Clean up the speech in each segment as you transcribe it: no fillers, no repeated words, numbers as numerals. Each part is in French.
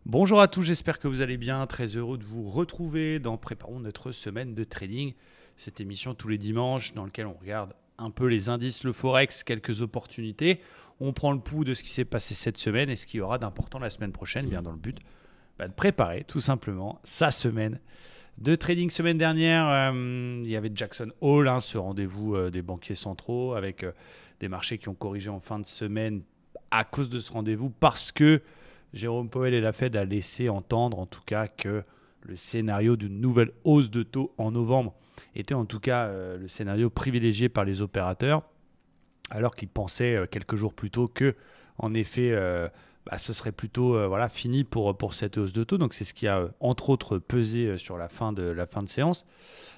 Bonjour à tous, j'espère que vous allez bien. Très heureux de vous retrouver dans Préparons notre semaine de trading. Cette émission tous les dimanches dans laquelle on regarde un peu les indices, le forex, quelques opportunités. On prend le pouls de ce qui s'est passé cette semaine et ce qu'il y aura d'important la semaine prochaine, bien dans le but de préparer tout simplement sa semaine de trading. Semaine dernière, il y avait Jackson Hole, ce rendez-vous des banquiers centraux avec des marchés qui ont corrigé en fin de semaine à cause de ce rendez-vous parce que Jérôme Powell et la Fed a laissé entendre en tout cas que le scénario d'une nouvelle hausse de taux en novembre était en tout cas le scénario privilégié par les opérateurs, alors qu'ils pensaient quelques jours plus tôt que, en effet, ce serait plutôt fini pour cette hausse de taux. Donc c'est ce qui a entre autres pesé sur la fin de séance,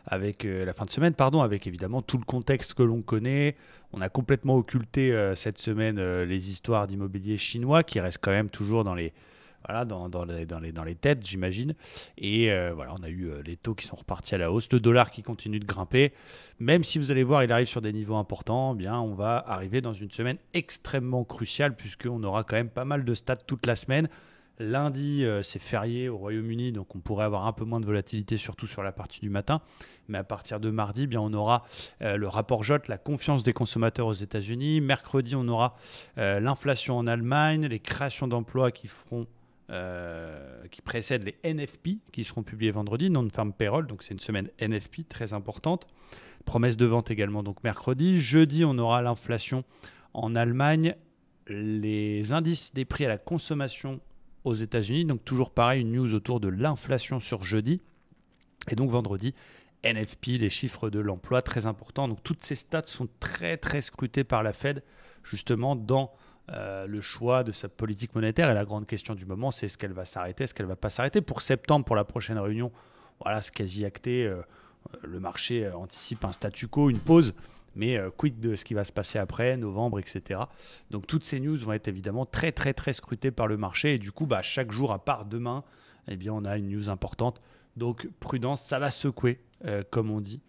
avec la fin de semaine, pardon, avec évidemment tout le contexte que l'on connaît. On a complètement occulté cette semaine les histoires d'immobilier chinois qui restent quand même toujours dans les têtes, j'imagine. Et on a eu les taux qui sont repartis à la hausse, le dollar qui continue de grimper. Même si vous allez voir, il arrive sur des niveaux importants, eh bien, on va arriver dans une semaine extrêmement cruciale puisqu'on aura quand même pas mal de stats toute la semaine. Lundi, c'est férié au Royaume-Uni, donc on pourrait avoir un peu moins de volatilité, surtout sur la partie du matin. Mais à partir de mardi, bien, on aura le rapport JOLT, la confiance des consommateurs aux États-Unis. Mercredi, on aura l'inflation en Allemagne, les créations d'emplois qui précèdent les NFP, qui seront publiés vendredi, Non-Farm Payroll, donc c'est une semaine NFP très importante. Promesse de vente également, donc mercredi. Jeudi, on aura l'inflation en Allemagne, les indices des prix à la consommation aux États-Unis. Donc toujours pareil, une news autour de l'inflation sur jeudi. Et donc vendredi, NFP, les chiffres de l'emploi, très importants. Donc toutes ces stats sont très très scrutées par la Fed, justement dans le choix de sa politique monétaire. Et la grande question du moment, c'est est-ce qu'elle va s'arrêter, est-ce qu'elle ne va pas s'arrêter. Pour septembre, pour la prochaine réunion, voilà, c'est quasi acté. Le marché anticipe un statu quo, une pause. Mais quid de ce qui va se passer après, novembre, etc. Donc toutes ces news vont être évidemment très très très scrutées par le marché. Et du coup, chaque jour, à part demain, eh bien, on a une news importante. Donc prudence, ça va secouer, comme on dit.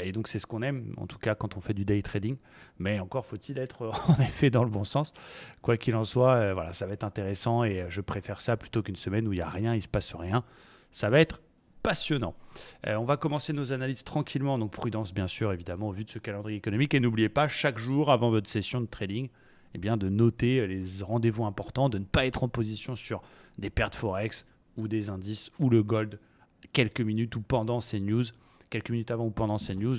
Et donc c'est ce qu'on aime, en tout cas quand on fait du day trading. Mais encore faut-il être en effet dans le bon sens. Quoi qu'il en soit, voilà, ça va être intéressant et je préfère ça plutôt qu'une semaine où il n'y a rien, il ne se passe rien. Ça va être passionnant. On va commencer nos analyses tranquillement, donc prudence bien sûr, évidemment, au vu de ce calendrier économique. Et n'oubliez pas, chaque jour avant votre session de trading, eh bien, de noter les rendez-vous importants, de ne pas être en position sur des pertes forex ou des indices ou le gold quelques minutes ou pendant ces news, quelques minutes avant ou pendant ces news.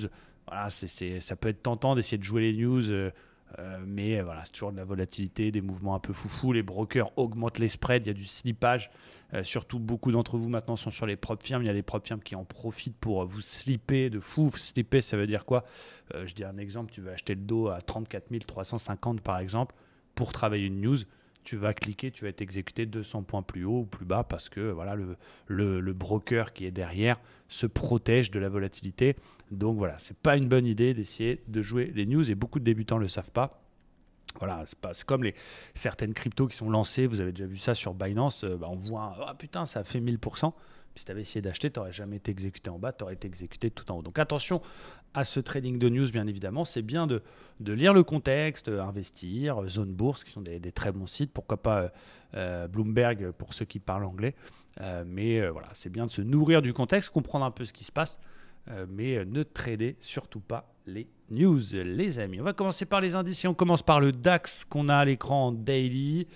Voilà, ça peut être tentant d'essayer de jouer les news, mais voilà, c'est toujours de la volatilité, des mouvements un peu foufou. Les brokers augmentent les spreads, il y a du slippage. Surtout, beaucoup d'entre vous maintenant sont sur les propres firmes. Il y a des propres firmes qui en profitent pour vous slipper de fou. Slipper, ça veut dire quoi? Je dis un exemple, tu veux acheter le dos à 34 350 par exemple pour travailler une news. Tu vas cliquer, tu vas être exécuté 200 points plus haut ou plus bas parce que voilà, le broker qui est derrière se protège de la volatilité. Donc voilà, c'est pas une bonne idée d'essayer de jouer les news et beaucoup de débutants ne le savent pas. Voilà, c'est comme certaines cryptos qui sont lancées, vous avez déjà vu ça sur Binance, on voit, ah putain, ça a fait 1000%. Si tu avais essayé d'acheter, tu n'aurais jamais été exécuté en bas, tu aurais été exécuté tout en haut. Donc attention à ce trading de news, bien évidemment. C'est bien de lire le contexte, investir, Zone Bourse, qui sont des très bons sites. Pourquoi pas Bloomberg pour ceux qui parlent anglais. Mais voilà, c'est bien de se nourrir du contexte, comprendre un peu ce qui se passe. Mais ne tradez surtout pas les news, les amis. On va commencer par les indices et on commence par le DAX qu'on a à l'écran en daily.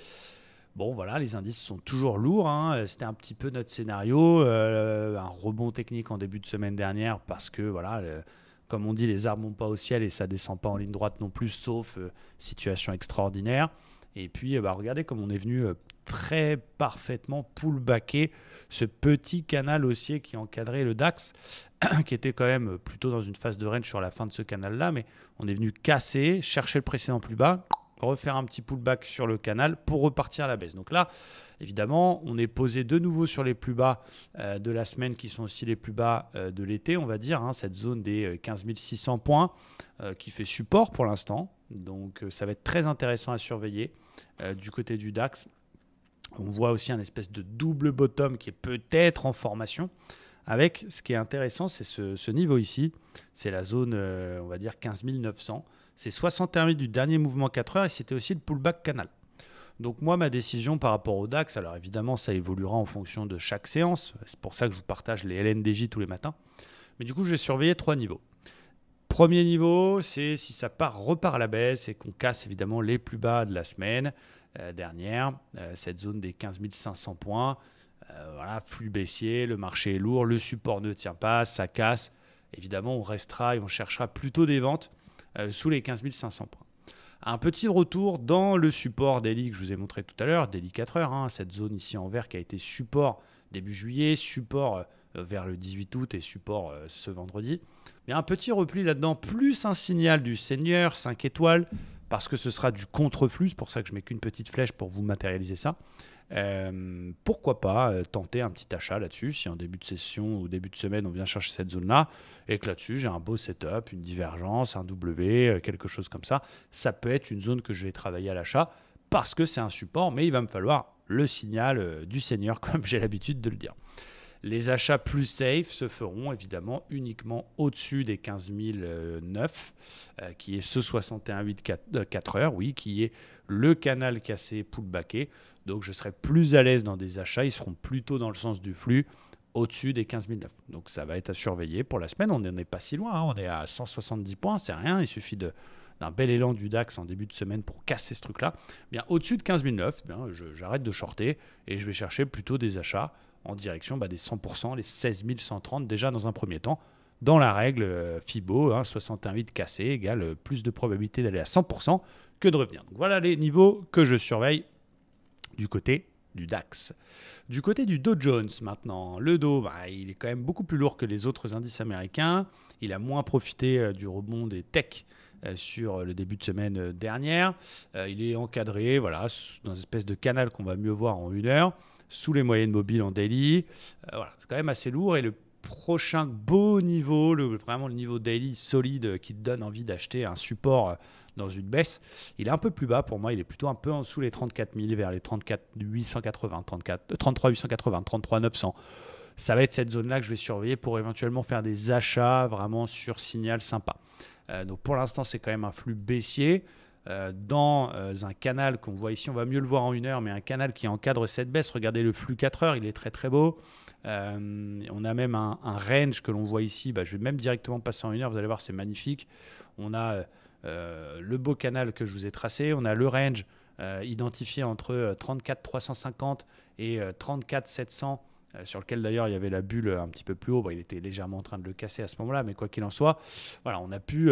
Bon, voilà, les indices sont toujours lourds. C'était un petit peu notre scénario. Un rebond technique en début de semaine dernière parce que, voilà, comme on dit, les arbres ne montent pas au ciel et ça ne descend pas en ligne droite non plus, sauf situation extraordinaire. Et puis, regardez comme on est venu très parfaitement pullbacker ce petit canal haussier qui encadrait le DAX, qui était quand même plutôt dans une phase de range sur la fin de ce canal-là. Mais on est venu casser, chercher le précédent plus bas, refaire un petit pullback sur le canal pour repartir à la baisse. Donc là, évidemment, on est posé de nouveau sur les plus bas de la semaine qui sont aussi les plus bas de l'été, on va dire, cette zone des 15 600 points qui fait support pour l'instant. Donc ça va être très intéressant à surveiller du côté du DAX. On voit aussi un espèce de double bottom qui est peut-être en formation. Avec ce qui est intéressant, c'est ce niveau ici. C'est la zone, on va dire, 15 900. C'est 61 000 du dernier mouvement 4 heures et c'était aussi le pullback canal. Donc moi, ma décision par rapport au DAX, alors évidemment, ça évoluera en fonction de chaque séance. C'est pour ça que je vous partage les LNDJ tous les matins. Mais du coup, je vais surveiller 3 niveaux. Premier niveau, c'est si ça repart à la baisse et qu'on casse évidemment les plus bas de la semaine dernière, cette zone des 15 500 points. Voilà, flux baissier, le marché est lourd, le support ne tient pas, ça casse. Évidemment, on restera et on cherchera plutôt des ventes sous les 15 500 points. Un petit retour dans le support daily que je vous ai montré tout à l'heure, daily 4 heures, hein, cette zone ici en vert qui a été support début juillet, support vers le 18 août et support ce vendredi. Mais un petit repli là-dedans, plus un signal du Seigneur, 5 étoiles, parce que ce sera du contre-flux, c'est pour ça que je mets qu'une petite flèche pour vous matérialiser ça. Pourquoi pas tenter un petit achat là-dessus, si en début de session ou début de semaine on vient chercher cette zone-là, et que là-dessus j'ai un beau setup, une divergence, un W, quelque chose comme ça. Ça peut être une zone que je vais travailler à l'achat, parce que c'est un support, mais il va me falloir le signal du Seigneur, comme j'ai l'habitude de le dire. Les achats plus safe se feront évidemment uniquement au-dessus des 15 009, qui est ce 61,8 4 heures, oui, qui est le canal cassé pullbacké. Donc je serai plus à l'aise dans des achats, ils seront plutôt dans le sens du flux au-dessus des 15 009. Donc ça va être à surveiller pour la semaine, on n'en est pas si loin, hein, on est à 170 points, c'est rien, il suffit d'un bel élan du DAX en début de semaine pour casser ce truc-là. Bien, au-dessus de 15 009, j'arrête de shorter et je vais chercher plutôt des achats en direction des 100%, les 16 130 déjà dans un premier temps. Dans la règle FIBO, 61,8 cassé égale plus de probabilité d'aller à 100% que de revenir. Donc voilà les niveaux que je surveille du côté du DAX. Du côté du Dow Jones maintenant, le Dow, il est quand même beaucoup plus lourd que les autres indices américains. Il a moins profité du rebond des techs sur le début de semaine dernière. Il est encadré dans une espèce de canal qu'on va mieux voir en 1 heure, sous les moyennes mobiles en daily. C'est quand même assez lourd et le prochain beau niveau, vraiment le niveau daily solide qui te donne envie d'acheter un support dans une baisse, il est un peu plus bas pour moi, il est plutôt un peu en dessous les 34 000 vers les 34 880, 33 880, 33 900. Ça va être cette zone-là que je vais surveiller pour éventuellement faire des achats vraiment sur signal sympa. Donc pour l'instant, c'est quand même un flux baissier. Dans un canal qu'on voit ici, on va mieux le voir en 1 heure, mais un canal qui encadre cette baisse. Regardez le flux 4 heures, il est très très beau. On a même un range que l'on voit ici. Je vais même directement passer en 1 heure, vous allez voir, c'est magnifique. On a le beau canal que je vous ai tracé, on a le range identifié entre 34 350 et 34 700. Sur lequel d'ailleurs il y avait la bulle un petit peu plus haut. Il était légèrement en train de le casser à ce moment-là, mais quoi qu'il en soit, voilà, on a pu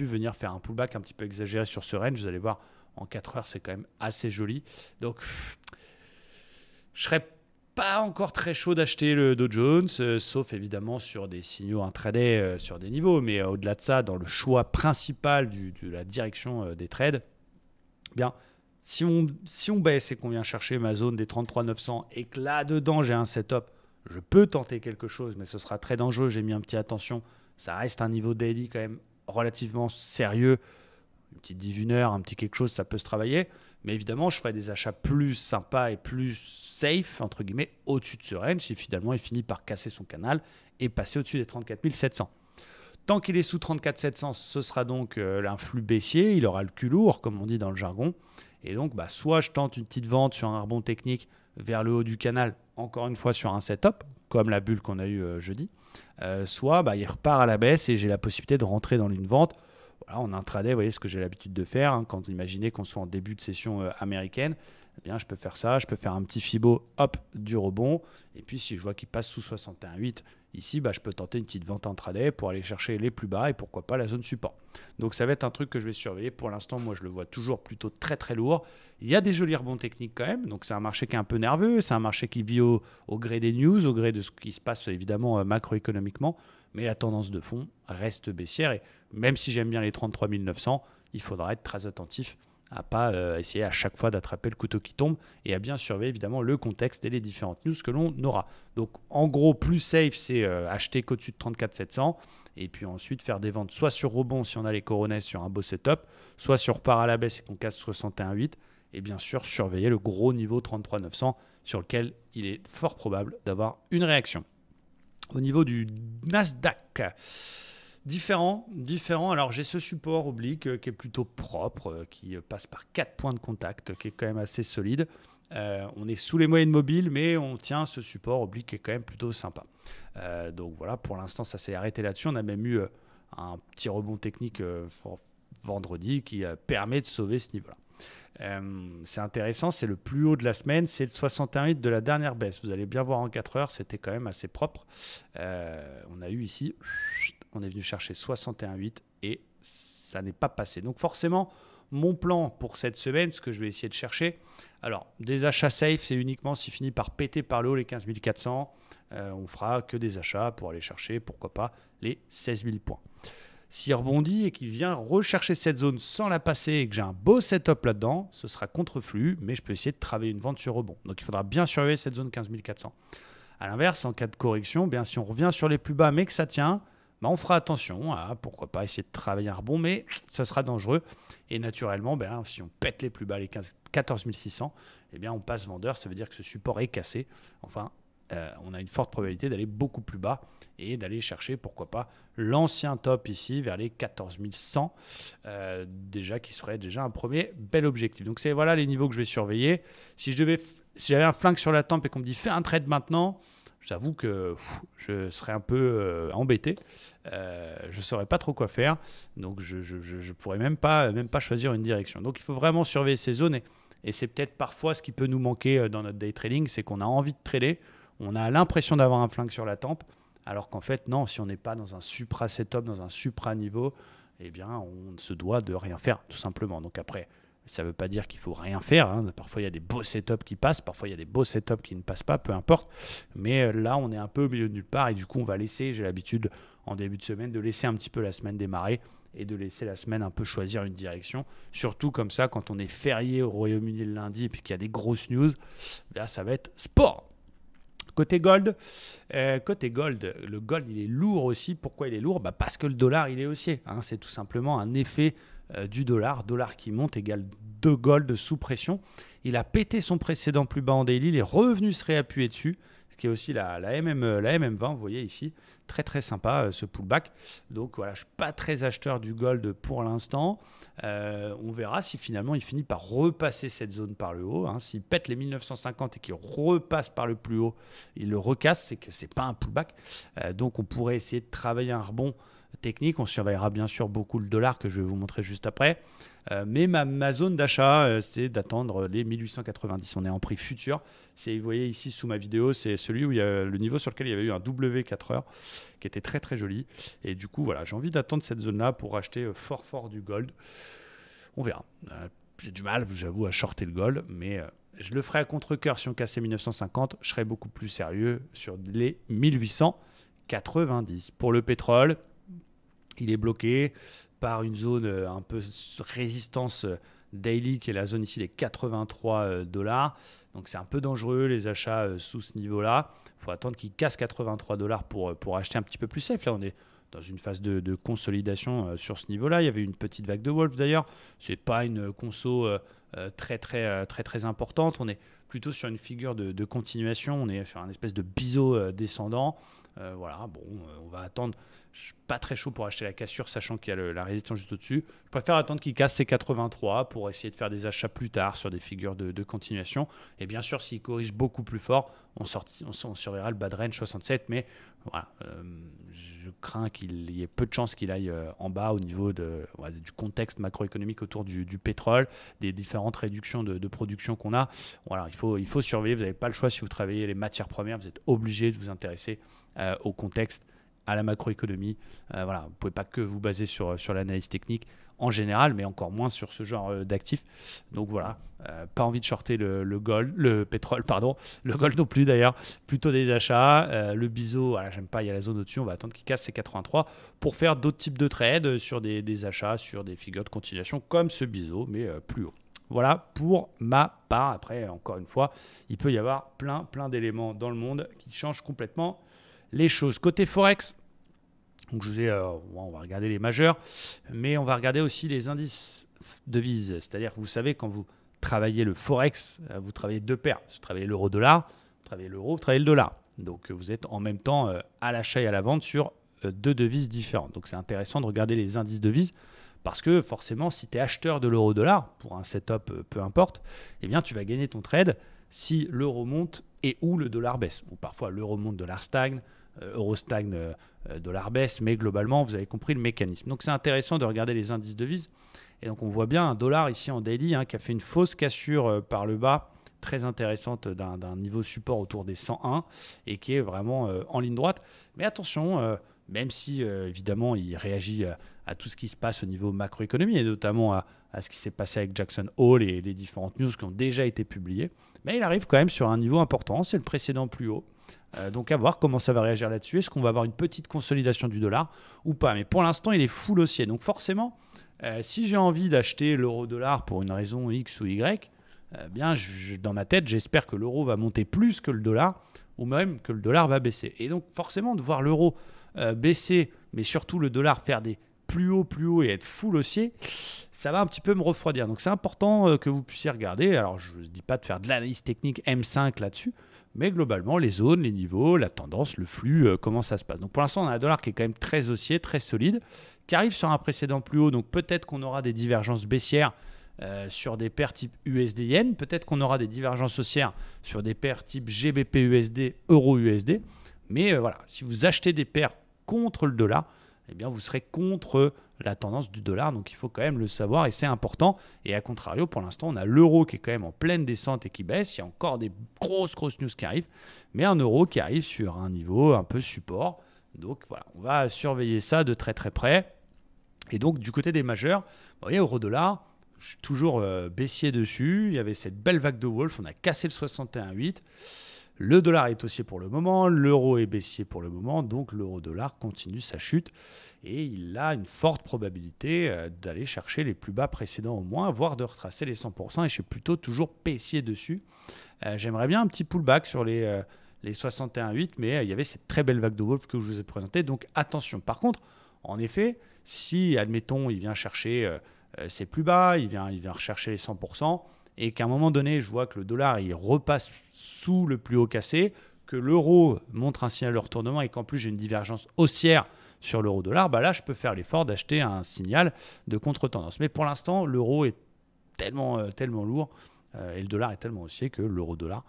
venir faire un pullback un petit peu exagéré sur ce range. Vous allez voir, en 4 heures, c'est quand même assez joli. Donc, je serais pas encore très chaud d'acheter le Dow Jones, sauf évidemment sur des signaux intraday sur des niveaux. Mais au-delà de ça, dans le choix principal de la direction des trades, bien, si on baisse et qu'on vient chercher ma zone des 33 900 et que là-dedans j'ai un setup, je peux tenter quelque chose, mais ce sera très dangereux. J'ai mis un petit attention. Ça reste un niveau daily quand même relativement sérieux. Une petite div 1 heure, un petit quelque chose, ça peut se travailler. Mais évidemment, je ferai des achats plus sympas et plus safe, entre guillemets, au-dessus de ce range si finalement il finit par casser son canal et passer au-dessus des 34 700. Tant qu'il est sous 34 700, ce sera donc un flux baissier. Il aura le cul lourd, comme on dit dans le jargon. Et donc, soit je tente une petite vente sur un rebond technique vers le haut du canal, encore une fois sur un setup, comme la bulle qu'on a eue jeudi. Soit il repart à la baisse et j'ai la possibilité de rentrer dans une vente. Voilà, en intraday, vous voyez ce que j'ai l'habitude de faire. Quand imaginez qu'on soit en début de session américaine, eh bien, je peux faire ça. Je peux faire un petit fibo, hop, du rebond. Et puis, si je vois qu'il passe sous 61,8, ici, je peux tenter une petite vente intraday pour aller chercher les plus bas et pourquoi pas la zone support. Donc, ça va être un truc que je vais surveiller. Pour l'instant, moi, je le vois toujours plutôt très, très lourd. Il y a des jolis rebonds techniques quand même. Donc, c'est un marché qui est un peu nerveux. C'est un marché qui vit au gré des news, au gré de ce qui se passe évidemment macroéconomiquement. Mais la tendance de fond reste baissière. Et même si j'aime bien les 33 900, il faudra être très attentif à pas essayer à chaque fois d'attraper le couteau qui tombe et à bien surveiller évidemment le contexte et les différentes news que l'on aura. Donc en gros, plus safe, c'est acheter qu'au-dessus de 34 700 et puis ensuite faire des ventes soit sur rebond si on a les coronets sur un beau setup, soit sur repart à la baisse et qu'on casse 61,8 et bien sûr surveiller le gros niveau 33 900 sur lequel il est fort probable d'avoir une réaction. Au niveau du Nasdaq, Différent. Alors, j'ai ce support oblique qui est plutôt propre, qui passe par 4 points de contact, qui est quand même assez solide. On est sous les moyennes mobiles, mais on tient ce support oblique qui est quand même plutôt sympa. Donc voilà, pour l'instant, ça s'est arrêté là-dessus. On a même eu un petit rebond technique vendredi qui permet de sauver ce niveau-là. C'est intéressant, c'est le plus haut de la semaine, c'est le 61,8 de la dernière baisse. Vous allez bien voir en 4 heures, c'était quand même assez propre. On a eu ici, on est venu chercher 61,8 et ça n'est pas passé. Donc forcément, mon plan pour cette semaine, ce que je vais essayer de chercher, alors des achats safe, c'est uniquement s'il finit par péter par le haut les 15 400. On fera que des achats pour aller chercher, pourquoi pas, les 16 000 points. S'il rebondit et qu'il vient rechercher cette zone sans la passer et que j'ai un beau setup là-dedans, ce sera contre-flux, mais je peux essayer de travailler une vente sur rebond. Donc il faudra bien surveiller cette zone 15 400. A l'inverse, en cas de correction, bien, si on revient sur les plus bas mais que ça tient, on fera attention à pourquoi pas essayer de travailler un rebond, mais ça sera dangereux. Et naturellement, si on pète les plus bas, les 14 600, on passe vendeur, ça veut dire que ce support est cassé. Enfin, on a une forte probabilité d'aller beaucoup plus bas et d'aller chercher, pourquoi pas, l'ancien top ici vers les 14 100, qui serait déjà un premier bel objectif. Donc c'est voilà les niveaux que je vais surveiller. Si j'avais un flingue sur la tempe et qu'on me dit fais un trade maintenant, j'avoue que je serais un peu embêté. Je ne saurais pas trop quoi faire. Donc je pourrais même pas choisir une direction. Donc il faut vraiment surveiller ces zones et c'est peut-être parfois ce qui peut nous manquer dans notre day trading, c'est qu'on a envie de trader. On a l'impression d'avoir un flingue sur la tempe, alors qu'en fait, non, si on n'est pas dans un supra-setup, dans un supra-niveau, on se doit de rien faire, tout simplement. Donc après, ça ne veut pas dire qu'il faut rien faire. Parfois, il y a des beaux setups qui passent, parfois, il y a des beaux setups qui ne passent pas, peu importe. Mais là, on est un peu au milieu de nulle part et du coup, on va laisser, j'ai l'habitude, en début de semaine, de laisser un petit peu la semaine démarrer et de laisser la semaine un peu choisir une direction. Surtout comme ça, quand on est férié au Royaume-Uni le lundi et puis qu'il y a des grosses news, là, ça va être sport. Côté gold, le gold, il est lourd aussi. Pourquoi il est lourd ? Parce que le dollar, il est haussier. C'est tout simplement un effet du dollar. Dollar qui monte égale de gold sous pression. Il a pété son précédent plus bas en daily. Il est revenu se réappuyer dessus, ce qui est aussi la MM20. Vous voyez ici, très très sympa ce pullback. Donc voilà, je ne suis pas très acheteur du gold pour l'instant. On verra si finalement il finit par repasser cette zone par le haut. S'il pète les 1950 et qu'il repasse par le plus haut, il le recasse, c'est que ce n'est pas un pullback. Donc on pourrait essayer de travailler un rebond technique. On surveillera bien sûr beaucoup le dollar que je vais vous montrer juste après. Mais ma zone d'achat, c'est d'attendre les 1890. On est en prix futur. Vous voyez ici sous ma vidéo, c'est celui où il y a le niveau sur lequel il y avait eu un W4 heures qui était très très joli. Et du coup, voilà, j'ai envie d'attendre cette zone-là pour acheter fort du gold. On verra. J'ai du mal, j'avoue, à shorter le gold, mais je le ferai à contre-cœur si on cassait 1950. Je serai beaucoup plus sérieux sur les 1890. Pour le pétrole, il est bloqué par une zone un peu résistance daily, qui est la zone ici des 83 $. Donc c'est un peu dangereux les achats sous ce niveau-là. Il faut attendre qu'il casse 83 $ pour acheter un petit peu plus safe. Là, on est dans une phase de consolidation sur ce niveau-là. Il y avait une petite vague de Wolf d'ailleurs. Ce n'est pas une conso très importante. On est plutôt sur une figure de continuation. On est sur un espèce de biseau descendant. On va attendre. Je ne suis pas très chaud pour acheter la cassure, sachant qu'il y a la résistance juste au-dessus. Je préfère attendre qu'il casse ses 83 pour essayer de faire des achats plus tard sur des figures de continuation. Et bien sûr, s'il corrige beaucoup plus fort, on surveillera le bad range 67. Mais voilà, je crains qu'il y ait peu de chances qu'il aille en bas au niveau du contexte macroéconomique autour du pétrole, des différentes réductions de production qu'on a. Voilà, il faut surveiller. Vous n'avez pas le choix si vous travaillez les matières premières. Vous êtes obligé de vous intéresser au contexte, à la macroéconomie. Vous ne pouvez pas que vous baser sur l'analyse technique en général, mais encore moins sur ce genre d'actifs. Donc voilà, pas envie de shorter le pétrole, le gold non plus d'ailleurs, plutôt des achats. Le biseau, j'aime pas, il y a la zone au-dessus, on va attendre qu'il casse ses 83 pour faire d'autres types de trades sur des achats, sur des figures de continuation comme ce biseau, mais plus haut. Voilà pour ma part. Après, encore une fois, il peut y avoir plein d'éléments dans le monde qui changent complètement les choses. Côté Forex, donc on va regarder les majeurs, mais on va regarder aussi les indices devises. C'est-à-dire que vous savez, quand vous travaillez le Forex, vous travaillez deux paires. Vous travaillez l'euro-dollar, vous travaillez l'euro, vous travaillez le dollar. Donc vous êtes en même temps à l'achat et à la vente sur deux devises différentes. Donc c'est intéressant de regarder les indices devises parce que forcément, si tu es acheteur de l'euro-dollar, pour un setup peu importe, eh bien tu vas gagner ton trade si l'euro monte et ou le dollar baisse. Ou parfois l'euro monte, dollar stagne, euro stagne, dollar baisse, mais globalement, vous avez compris le mécanisme. Donc c'est intéressant de regarder les indices devises. Et donc on voit bien un dollar ici en daily qui a fait une fausse cassure par le bas, très intéressante d'un niveau support autour des 101 et qui est vraiment en ligne droite. Mais attention, même si évidemment il réagit à tout ce qui se passe au niveau macroéconomie et notamment à ce qui s'est passé avec Jackson Hole et les différentes news qui ont déjà été publiées, mais il arrive quand même sur un niveau important, c'est le précédent plus haut. Donc à voir comment ça va réagir là-dessus. Est-ce qu'on va avoir une petite consolidation du dollar ou pas? Mais pour l'instant, il est full haussier. Donc forcément, si j'ai envie d'acheter l'euro-dollar pour une raison X ou Y, bien, dans ma tête, j'espère que l'euro va monter plus que le dollar ou même que le dollar va baisser. Et donc forcément, de voir l'euro baisser, mais surtout le dollar faire des plus haut et être full haussier, ça va un petit peu me refroidir. Donc c'est important que vous puissiez regarder. Alors je ne dis pas de faire de l'analyse technique M5 là-dessus, mais globalement les zones, les niveaux, la tendance, le flux, comment ça se passe. Donc pour l'instant on a un dollar qui est quand même très haussier, très solide, qui arrive sur un précédent plus haut. Donc peut-être qu'on aura des divergences baissières sur des paires type USD-Yen, peut-être qu'on aura des divergences haussières sur des paires type GBP-USD, Euro-USD. Mais voilà, si vous achetez des paires contre le dollar, eh bien vous serez contre la tendance du dollar, donc il faut quand même le savoir et c'est important. Et à contrario, pour l'instant, on a l'euro qui est quand même en pleine descente et qui baisse. Il y a encore des grosses news qui arrivent, mais un euro qui arrive sur un niveau un peu support. Donc voilà, on va surveiller ça de très très près. Et donc du côté des majeurs, vous voyez, euro-dollar, je suis toujours baissier dessus. Il y avait cette belle vague de Wolf, on a cassé le 61,8. Le dollar est haussier pour le moment, l'euro est baissier pour le moment, donc l'euro-dollar continue sa chute et il a une forte probabilité d'aller chercher les plus bas précédents au moins, voire de retracer les 100% et je suis plutôt toujours baissier dessus. J'aimerais bien un petit pullback sur les 61,8, mais il y avait cette très belle vague de Wolf que je vous ai présentée, donc attention. Par contre, en effet, si, admettons, il vient chercher ses plus bas, il vient rechercher les 100%, et qu'à un moment donné, je vois que le dollar il repasse sous le plus haut cassé, que l'euro montre un signal de retournement et qu'en plus j'ai une divergence haussière sur l'euro-dollar, bah là je peux faire l'effort d'acheter un signal de contre-tendance. Mais pour l'instant, l'euro est tellement lourd et le dollar est tellement haussier que l'euro-dollar,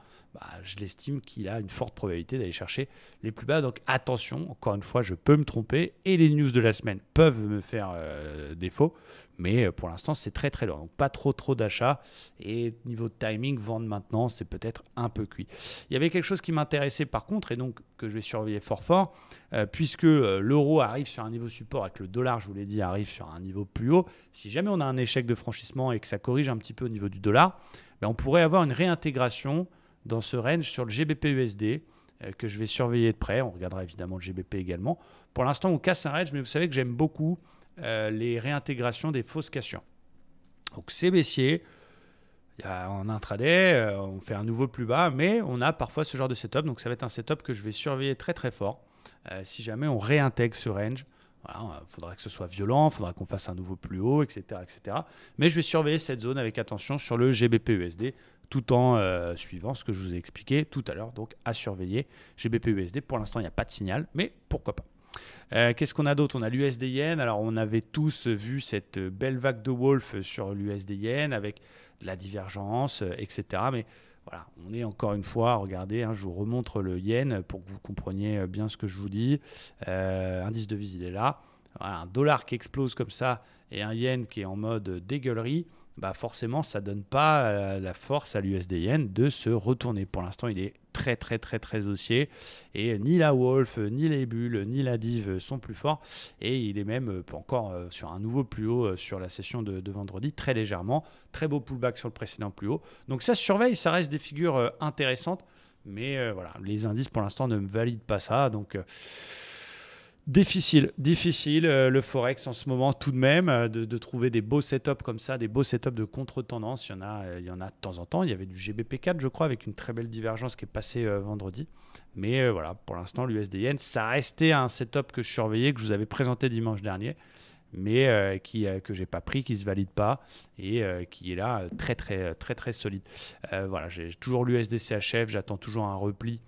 je l'estime qu'il a une forte probabilité d'aller chercher les plus bas. Donc attention, encore une fois, je peux me tromper et les news de la semaine peuvent me faire défaut. Mais pour l'instant, c'est très très lourd. Donc pas trop d'achats. Et niveau de timing, vendre maintenant, c'est peut-être un peu cuit. Il y avait quelque chose qui m'intéressait par contre, et donc que je vais surveiller fort, puisque l'euro arrive sur un niveau support et que le dollar, je vous l'ai dit, arrive sur un niveau plus haut. Si jamais on a un échec de franchissement et que ça corrige un petit peu au niveau du dollar, on pourrait avoir une réintégration dans ce range sur le GBP-USD que je vais surveiller de près. On regardera évidemment le GBP également. Pour l'instant, on casse un range, mais vous savez que j'aime beaucoup les réintégrations des fausses cassures. Donc c'est baissier. En intraday, on fait un nouveau plus bas, mais on a parfois ce genre de setup. Donc ça va être un setup que je vais surveiller très très fort. Si jamais on réintègre ce range, il faudra que ce soit violent, il faudra qu'on fasse un nouveau plus haut, etc., etc. Mais je vais surveiller cette zone avec attention sur le GBP-USD tout en suivant ce que je vous ai expliqué tout à l'heure. Donc à surveiller GBP-USD. Pour l'instant, il n'y a pas de signal, mais pourquoi pas. Qu'est-ce qu'on a d'autre? On a l'USD-Yen. Alors, on avait tous vu cette belle vague de Wolf sur l'USD-Yen avec de la divergence, etc. Mais voilà, on est encore une fois, regardez, je vous remontre le yen pour que vous compreniez bien ce que je vous dis. Indice de devise, il est là. Voilà, un dollar qui explose comme ça et un yen qui est en mode dégueulerie, forcément, ça ne donne pas la force à l'USD-Yen de se retourner. Pour l'instant, il est très haussier et ni la Wolf, ni les bulles, ni la div sont plus forts et il est même encore sur un nouveau plus haut sur la session de vendredi, très légèrement. Très beau pullback sur le précédent plus haut. Donc ça se surveille, ça reste des figures intéressantes, mais voilà, les indices pour l'instant ne me valident pas ça. Donc difficile le Forex en ce moment tout de même, de trouver des beaux setups comme ça, des beaux setups de contre-tendance. Il y en a de temps en temps. Il y avait du GBP4, je crois, avec une très belle divergence qui est passée vendredi. Mais voilà, pour l'instant, l'USD-Yen, ça restait un setup que je surveillais, que je vous avais présenté dimanche dernier, mais que j'ai pas pris, qui se valide pas et qui est là très solide. Voilà, j'ai toujours l'USD-CHF, j'attends toujours un repli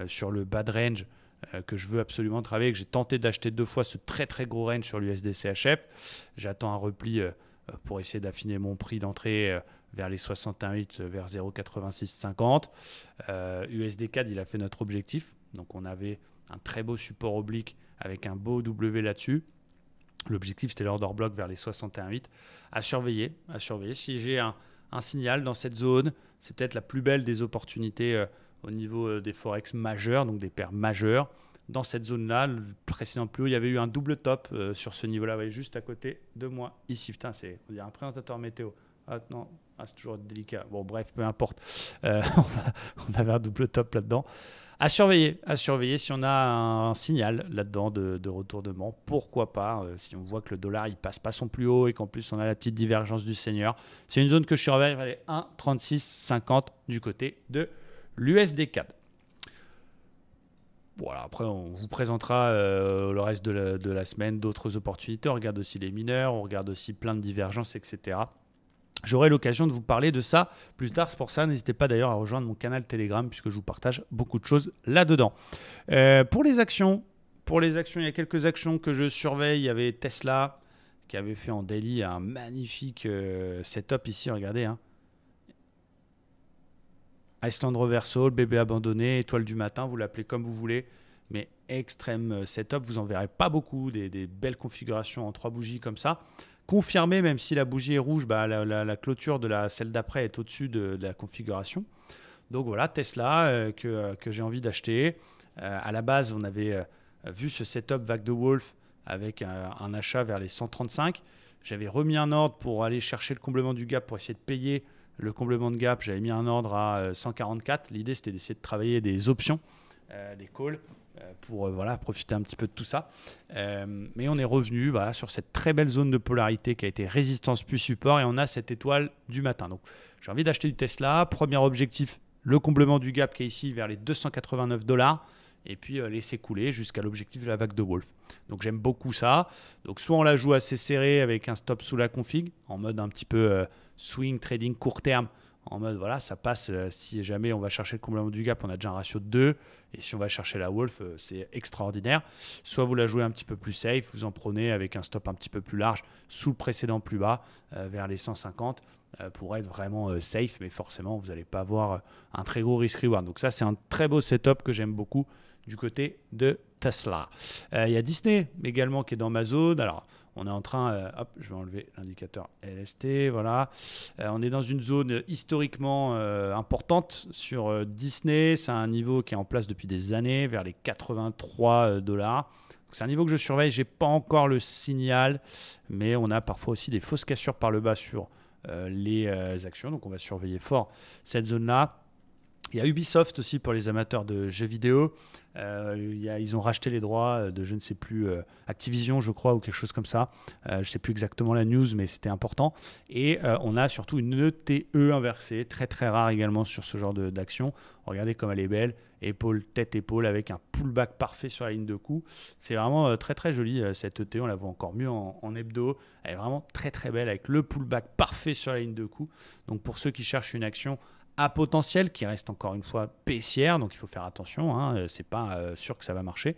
sur le bas de range que je veux absolument travailler, que j'ai tenté d'acheter 2 fois ce très très gros range sur l'USD-CHF. J'attends un repli pour essayer d'affiner mon prix d'entrée vers les 61,8, vers 0,8650. USD-CAD, il a fait notre objectif. Donc on avait un très beau support oblique avec un beau W là-dessus. L'objectif, c'était l'order block vers les 61,8. À surveiller. Si j'ai un signal dans cette zone, c'est peut-être la plus belle des opportunités au niveau des forex majeurs, donc des paires majeures. Dans cette zone-là, le précédent plus haut, il y avait eu un double top sur ce niveau-là, vous voyez, juste à côté de moi, ici. Putain, on dirait un présentateur météo. Ah non, c'est toujours délicat. Bon, bref, peu importe. On avait un double top là-dedans. À surveiller si on a un signal là-dedans de retournement. Pourquoi pas, si on voit que le dollar il passe pas son plus haut et qu'en plus on a la petite divergence du Seigneur. C'est une zone que je surveille vers les 1,3650 du côté de l'USD-CAD. Voilà, après, on vous présentera le reste de la semaine d'autres opportunités. On regarde aussi les mineurs, on regarde aussi plein de divergences, etc. J'aurai l'occasion de vous parler de ça plus tard. C'est pour ça, n'hésitez pas d'ailleurs à rejoindre mon canal Telegram puisque je vous partage beaucoup de choses là-dedans. Pour les actions, il y a quelques actions que je surveille. Il y avait Tesla qui avait fait en daily un magnifique setup ici, regardez. Hein. Iceland Reversal, bébé abandonné, étoile du matin, vous l'appelez comme vous voulez. Mais extrême setup, vous n'en verrez pas beaucoup, des belles configurations en 3 bougies comme ça. Confirmé, même si la bougie est rouge, bah, la clôture de celle d'après est au-dessus de la configuration. Donc voilà, Tesla que j'ai envie d'acheter. À la base, on avait vu ce setup vague de Wolf avec un achat vers les 135. J'avais remis un ordre pour aller chercher le comblement du gap pour essayer de payer le comblement de gap. J'avais mis un ordre à 144. L'idée, c'était d'essayer de travailler des options, des calls. Pour profiter un petit peu de tout ça. Mais on est revenu sur cette très belle zone de polarité qui a été résistance plus support et on a cette étoile du matin. Donc j'ai envie d'acheter du Tesla. Premier objectif, le comblement du gap qui est ici vers les $289 et puis laisser couler jusqu'à l'objectif de la vague de Wolf. Donc j'aime beaucoup ça. Donc soit on la joue assez serré avec un stop sous la config en mode un petit peu swing trading court terme. En mode, voilà, ça passe. Si jamais on va chercher le comblement du gap, on a déjà un ratio de 2. Et si on va chercher la Wolf, c'est extraordinaire. Soit vous la jouez un petit peu plus safe, vous en prenez avec un stop un petit peu plus large sous le précédent plus bas, vers les 150, pour être vraiment safe. Mais forcément, vous n'allez pas avoir un très gros risk-reward. Donc ça, c'est un très beau setup que j'aime beaucoup du côté de Tesla. Il y a Disney également qui est dans ma zone. Alors, on est en train, je vais enlever l'indicateur LST, voilà. On est dans une zone historiquement importante sur Disney. C'est un niveau qui est en place depuis des années, vers les $83. C'est un niveau que je surveille. Je n'ai pas encore le signal, mais on a parfois aussi des fausses cassures par le bas sur les actions. Donc, on va surveiller fort cette zone-là. Il y a Ubisoft aussi pour les amateurs de jeux vidéo. Ils ont racheté les droits de, je ne sais plus, Activision, je crois, ou quelque chose comme ça. Je ne sais plus exactement la news, mais c'était important. Et on a surtout une ETE inversée, très très rare également sur ce genre d'action. Regardez comme elle est belle. Épaule, tête, épaule, avec un pullback parfait sur la ligne de coup. C'est vraiment très très joli cette ETE. On la voit encore mieux en hebdo. Elle est vraiment très très belle avec le pullback parfait sur la ligne de coup. Donc pour ceux qui cherchent une action à potentiel qui reste encore une fois baissière, donc il faut faire attention, hein, c'est pas sûr que ça va marcher,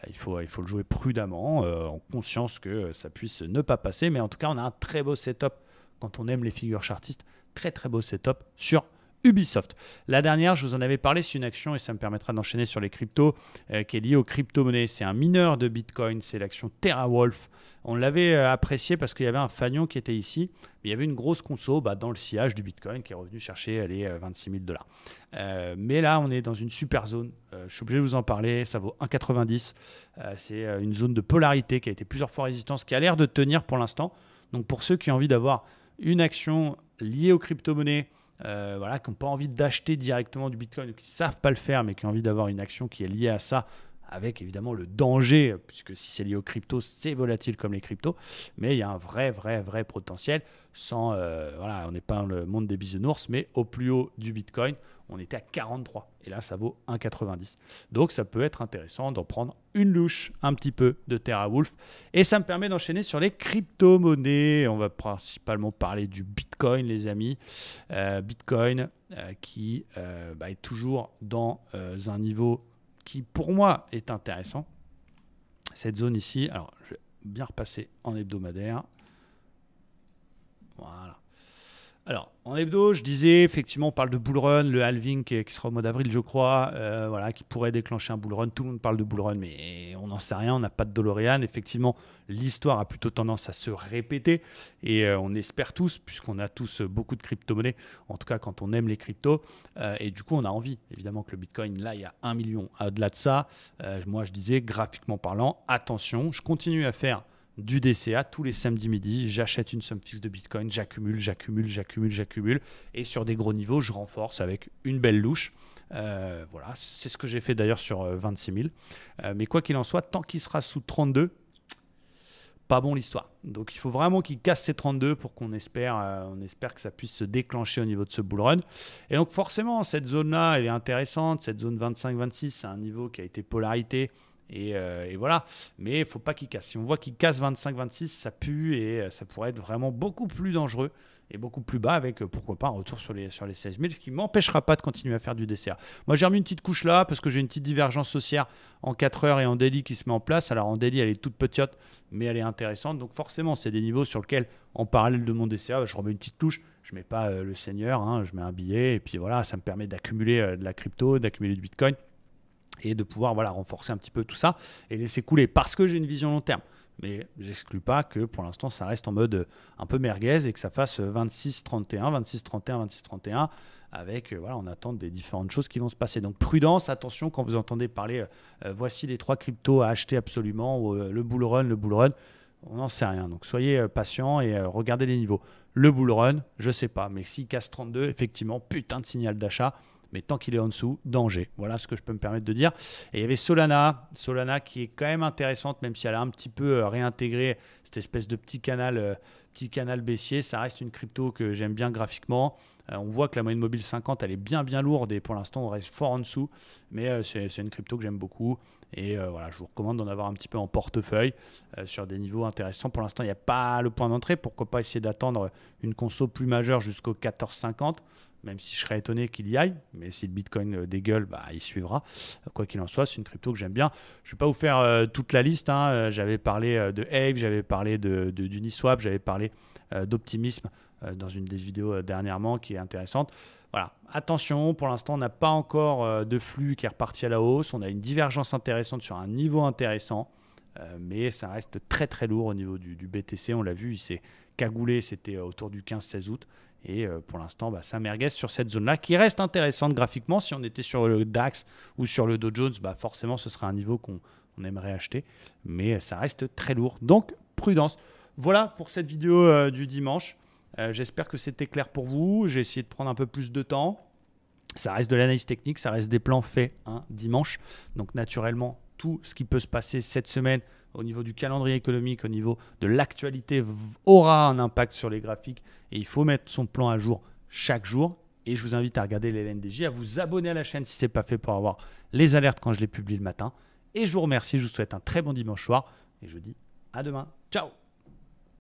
il faut le jouer prudemment, en conscience que ça puisse ne pas passer, mais en tout cas on a un très beau setup quand on aime les figures chartistes, très très beau setup sur Ubisoft. La dernière, je vous en avais parlé, c'est une action et ça me permettra d'enchaîner sur les cryptos qui est liée aux crypto-monnaies. C'est un mineur de Bitcoin, c'est l'action TeraWolf. On l'avait apprécié parce qu'il y avait un fanion qui était ici, mais il y avait une grosse conso dans le sillage du Bitcoin qui est revenu chercher les $26 000. Mais là, on est dans une super zone. Je suis obligé de vous en parler. Ça vaut 1,90. C'est une zone de polarité qui a été plusieurs fois résistance, qui a l'air de tenir pour l'instant. Donc pour ceux qui ont envie d'avoir une action liée aux crypto-monnaies, qui n'ont pas envie d'acheter directement du Bitcoin ou qui ne savent pas le faire, mais qui ont envie d'avoir une action qui est liée à ça, avec évidemment le danger, puisque si c'est lié aux cryptos, c'est volatile comme les cryptos, mais il y a un vrai potentiel. On n'est pas dans le monde des bisounours, mais au plus haut du Bitcoin, on était à 43, et là ça vaut 1,90. Donc ça peut être intéressant d'en prendre une louche un petit peu de TeraWolf, et ça me permet d'enchaîner sur les crypto-monnaies. On va principalement parler du Bitcoin, les amis. Bitcoin qui est toujours dans un niveau qui pour moi est intéressant. Cette zone ici, alors je vais bien repasser en hebdomadaire. Voilà. Alors, en hebdo, je disais, effectivement, on parle de bull run, le halving qui sera au mois d'avril, je crois, voilà, qui pourrait déclencher un bull run. Tout le monde parle de bull run, mais on n'en sait rien, on n'a pas de DeLorean. Effectivement, l'histoire a plutôt tendance à se répéter et on espère tous, puisqu'on a tous beaucoup de crypto-monnaies, en tout cas quand on aime les cryptos, et du coup, on a envie, évidemment, que le Bitcoin, là, il y a 1 million. Au-delà de ça, moi, je disais, graphiquement parlant, attention, je continue à faire du DCA tous les samedis midi, j'achète une somme fixe de Bitcoin, j'accumule. Et sur des gros niveaux, je renforce avec une belle louche. Voilà, c'est ce que j'ai fait d'ailleurs sur 26 000. Mais quoi qu'il en soit, tant qu'il sera sous 32, pas bon l'histoire. Donc il faut vraiment qu'il casse ces 32 pour qu'on espère que ça puisse se déclencher au niveau de ce bull run. Et donc forcément, cette zone-là, elle est intéressante. Cette zone 25-26, c'est un niveau qui a été polarité. Et voilà, mais il ne faut pas qu'il casse. Si on voit qu'il casse 25-26, ça pue et ça pourrait être vraiment beaucoup plus dangereux et beaucoup plus bas avec pourquoi pas un retour sur les 16 000, ce qui ne m'empêchera pas de continuer à faire du DCA. Moi j'ai remis une petite couche là parce que j'ai une petite divergence haussière en 4 heures et en daily qui se met en place. Alors en daily elle est toute petite mais elle est intéressante, donc forcément c'est des niveaux sur lesquels en parallèle de mon DCA je remets une petite touche. Je ne mets pas le seigneur, hein, je mets un billet et puis voilà, ça me permet d'accumuler de la crypto, d'accumuler du Bitcoin et de pouvoir renforcer un petit peu tout ça et laisser couler parce que j'ai une vision long terme. Mais j'exclus pas que pour l'instant ça reste en mode un peu merguez et que ça fasse 26-31, 26-31, 26-31 avec on attend des différentes choses qui vont se passer. Donc prudence, attention quand vous entendez parler voici les 3 cryptos à acheter absolument ou le bull run, on n'en sait rien. Donc soyez patient et regardez les niveaux. Le bull run, je sais pas, mais s'il casse 32, effectivement, putain de signal d'achat. Mais tant qu'il est en dessous, danger. Voilà ce que je peux me permettre de dire. Et il y avait Solana qui est quand même intéressante, même si elle a un petit peu réintégré cette espèce de petit canal baissier. Ça reste une crypto que j'aime bien graphiquement. On voit que la moyenne mobile 50, elle est bien lourde et pour l'instant, on reste fort en dessous. Mais c'est une crypto que j'aime beaucoup. Et je vous recommande d'en avoir un petit peu en portefeuille sur des niveaux intéressants. Pour l'instant, il n'y a pas le point d'entrée. Pourquoi pas essayer d'attendre une conso plus majeure jusqu'au 14,50, même si je serais étonné qu'il y aille. Mais si le Bitcoin dégueule, il suivra. Quoi qu'il en soit, c'est une crypto que j'aime bien. Je ne vais pas vous faire toute la liste. J'avais parlé de Aave, j'avais parlé d'Uniswap, j'avais parlé d'Optimism dans une des vidéos dernièrement qui est intéressante. Voilà, attention, pour l'instant, on n'a pas encore de flux qui est reparti à la hausse. On a une divergence intéressante sur un niveau intéressant, mais ça reste très très lourd au niveau du BTC. On l'a vu, il s'est cagoulé, c'était autour du 15-16 août. Et pour l'instant, ça merguez sur cette zone-là qui reste intéressante graphiquement. Si on était sur le DAX ou sur le Dow Jones, forcément, ce serait un niveau qu'on aimerait acheter. Mais ça reste très lourd. Donc, prudence. Voilà pour cette vidéo du dimanche. J'espère que c'était clair pour vous. J'ai essayé de prendre un peu plus de temps. Ça reste de l'analyse technique, ça reste des plans faits un dimanche. Donc naturellement, tout ce qui peut se passer cette semaine au niveau du calendrier économique, au niveau de l'actualité, aura un impact sur les graphiques. Et il faut mettre son plan à jour chaque jour. Et je vous invite à regarder les LNDJ, à vous abonner à la chaîne si ce n'est pas fait pour avoir les alertes quand je les publie le matin. Et je vous remercie, je vous souhaite un très bon dimanche soir. Et je vous dis à demain. Ciao!